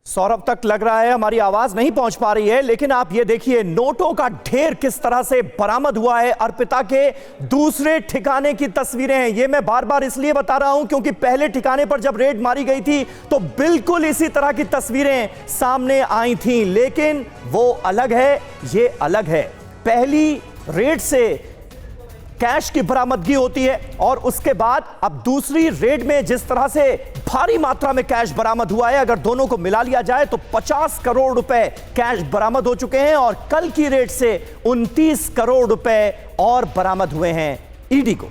सौरभ तक लग रहा है हमारी आवाज नहीं पहुंच पा रही है, लेकिन आप ये देखिए नोटों का ढेर किस तरह से बरामद हुआ है। अर्पिता के दूसरे ठिकाने की तस्वीरें हैं। ये मैं बार बार इसलिए बता रहा हूं क्योंकि पहले ठिकाने पर जब रेड मारी गई थी तो बिल्कुल इसी तरह की तस्वीरें सामने आई थी, लेकिन वो अलग है, ये अलग है। पहली रेड से कैश की बरामदगी होती है और उसके बाद अब दूसरी रेड में जिस तरह से भारी मात्रा में कैश बरामद हुआ है, अगर दोनों को मिला लिया जाए तो 50 करोड़ रुपए कैश बरामद हो चुके हैं और कल की रेड से 29 करोड़ रुपए और बरामद हुए हैं ईडी को।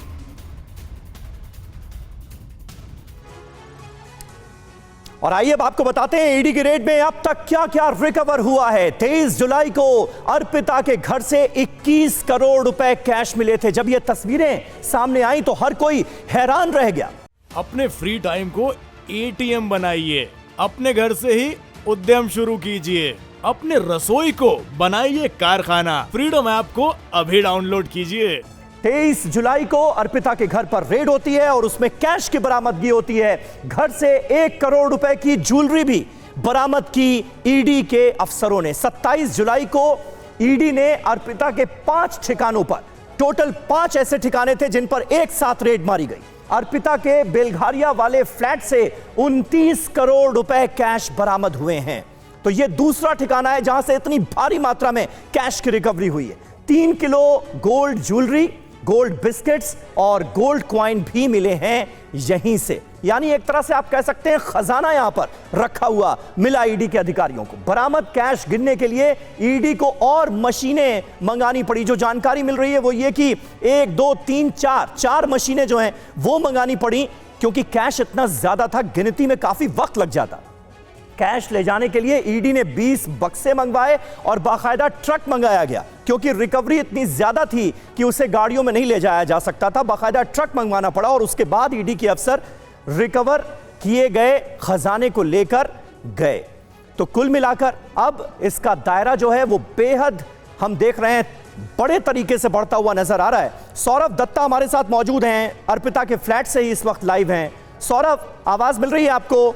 और आइए अब आपको बताते हैं ईडी की रेड में अब तक क्या क्या रिकवर हुआ है। 23 जुलाई को अर्पिता के घर से 21 करोड़ रुपए कैश मिले थे। जब ये तस्वीरें सामने आई तो हर कोई हैरान रह गया। अपने फ्री टाइम को एटीएम बनाइए, अपने घर से ही उद्यम शुरू कीजिए, अपने रसोई को बनाइए कारखाना। फ्रीडम ऐप को अभी डाउनलोड कीजिए। 23 जुलाई को अर्पिता के घर पर रेड होती है और उसमें कैश की बरामदगी होती है। घर से 1 करोड़ रुपए की ज्वेलरी भी बरामद की ईडी के अफसरों ने। 27 जुलाई को ईडी ने अर्पिता के 5 ठिकानों पर, टोटल 5 ऐसे ठिकाने थे जिन पर एक साथ रेड मारी गई। अर्पिता के बेलघारिया वाले फ्लैट से 29 करोड़ रुपए कैश बरामद हुए हैं। तो यह दूसरा ठिकाना है जहां से इतनी भारी मात्रा में कैश की रिकवरी हुई है। 3 kilo gold jewellery, gold biscuits और गोल्ड कॉइन भी मिले हैं यहीं से। यानी एक तरह से आप कह सकते हैं खजाना यहां पर रखा हुआ मिला ईडी के अधिकारियों को। बरामद कैश गिनने के लिए ईडी को और मशीनें मंगानी पड़ी। जो जानकारी मिल रही है वो ये कि 1 2 3 4 मशीनें जो हैं वो मंगानी पड़ी क्योंकि कैश इतना ज्यादा था, गिनती में काफी वक्त लग जाता। कैश ले जाने के लिए ईडी ने 20 बक्से मंगवाए और बाकायदा ट्रक मंगाया गया क्योंकि रिकवरी इतनी ज्यादा थी कि उसे गाड़ियों में नहीं ले जाया जा सकता था। बाकायदा ट्रक मंगवाना पड़ा और उसके बाद ईडी के अफसर रिकवर किए गए खजाने को लेकर गए। तो कुल मिलाकर अब इसका दायरा जो है वो बेहद, हम देख रहे हैं, बड़े तरीके से बढ़ता हुआ नजर आ रहा है। सौरभ दत्ता हमारे साथ मौजूद हैं, अर्पिता के फ्लैट से ही इस वक्त लाइव हैं। सौरभ, आवाज मिल रही है आपको?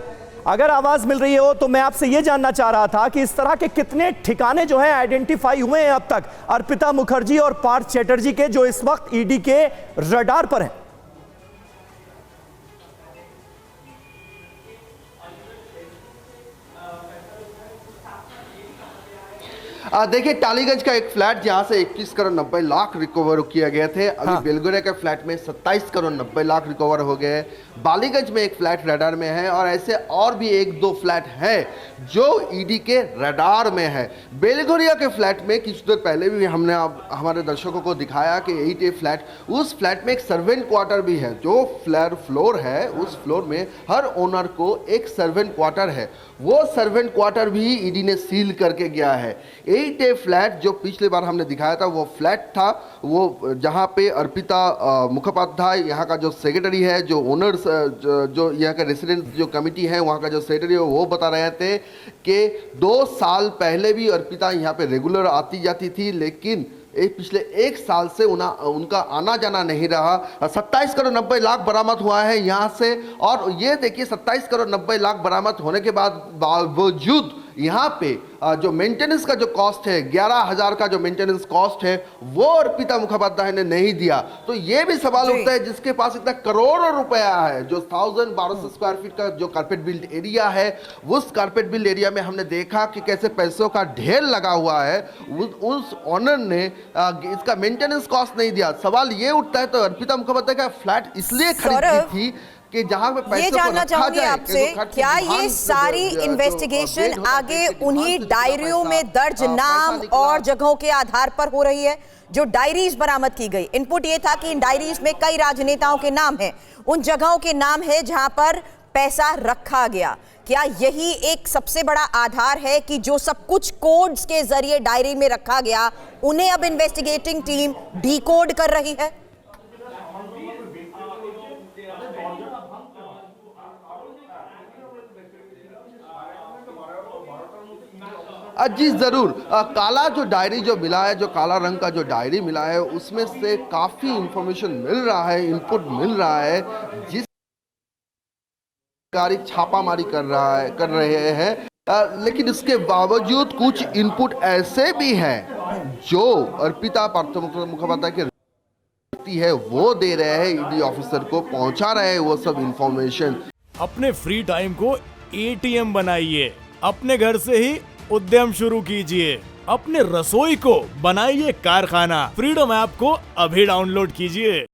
अगर आवाज मिल रही हो तो मैं आपसे यह जानना चाह रहा था कि इस तरह के कितने ठिकाने जो हैं आइडेंटिफाई हुए हैं अब तक अर्पिता मुखर्जी और पार्थ चैटर्जी के, जो इस वक्त ईडी के रडार पर हैं? देखिए, टालीगंज का एक फ्लैट जहां से 21 करोड़ 90 लाख रिकवर किया गए थे। अभी बेलगोरिया के फ्लैट में 27 करोड़ 90 लाख रिकवर हो गए। बालीगंज में एक फ्लैट रडार में है और ऐसे और भी 1-2 फ्लैट है जो ईडी के रडार में है। बेलगोरिया के फ्लैट में कुछ देर पहले भी हमने हमारे दर्शकों को दिखाया कि 8A फ्लैट, उस फ्लैट में एक सर्वेंट क्वार्टर भी है। जो फ्लोर है उस फ्लोर में हर ओनर को एक सर्वेंट क्वार्टर है। वो सर्वेंट क्वार्टर भी ईडी ने सील करके गया है। 8A फ्लैट जो पिछले बार हमने दिखाया था वो फ्लैट था, वो जहां पे अर्पिता मुखोपाध्याय यहाँ का जो सेक्रेटरी है, जो ओनर्स, जो यहाँ का रेसिडेंट जो कमेटी है वहाँ का जो सेक्रेटरी है, वो बता रहे थे कि 2 साल पहले भी अर्पिता यहाँ पे रेगुलर आती जाती थी, लेकिन पिछले 1 साल से उनका आना जाना नहीं रहा। 27 करोड़ 90 लाख बरामद हुआ है यहाँ से। और ये देखिए, 27 करोड़ 90 लाख बरामद होने के बावजूद यहाँ पे जो मेंटेनेंस का जो कॉस्ट है, 11,000 का जो मेंटेनेंस कॉस्ट है, वो अर्पिता मुखोपाध्याय ने नहीं दिया। तो ये भी सवाल उठता है, जिसके पास इतना करोड़ों रुपया है, जो 1200 स्क्वायर फीट का जो कारपेट बिल्ड एरिया है, उस कारपेट बिल्ड एरिया में हमने देखा कि कैसे पैसों का ढेर लगा हुआ है। उस ऑनर ने इसका मेंटेनेंस कॉस्ट नहीं दिया। सवाल ये उठता है, तो अर्पिता मुखोपाध्याय का फ्लैट इसलिए खरीदी थी कि जहां पे पैसे ये जानना चाहूंगी आपसे, क्या ये सारी इन्वेस्टिगेशन आगे उन्हीं डायरियों में दर्ज नाम और जगहों के आधार पर हो रही है? जो डायरीज बरामद की गई, इनपुट ये था कि इन डायरीज में कई राजनेताओं के नाम हैं, उन जगहों के नाम है जहां पर पैसा रखा गया। क्या यही एक सबसे बड़ा आधार है कि जो सब कुछ कोड्स के जरिए डायरी में रखा गया, उन्हें अब इन्वेस्टिगेटिंग टीम डिकोड कर रही है? जी जरूर। काला जो डायरी जो मिला है, जो काला रंग का जो डायरी मिला है, उसमें से काफी इंफॉर्मेशन मिल रहा है, इनपुट मिल रहा है। जिस छापामारी कर रहे हैं लेकिन इसके बावजूद कुछ इनपुट ऐसे भी हैं जो अर्पिता पार्थ मुखोपाध्याय के है वो दे रहे हैं, ईडी ऑफिसर को पहुंचा रहे हैं वो सब इंफॉर्मेशन। अपने फ्री टाइम को एटीएम बनाइए, अपने घर से ही उद्यम शुरू कीजिए, अपने रसोई को बनाइए कारखाना। फ्रीडम ऐप को अभी डाउनलोड कीजिए।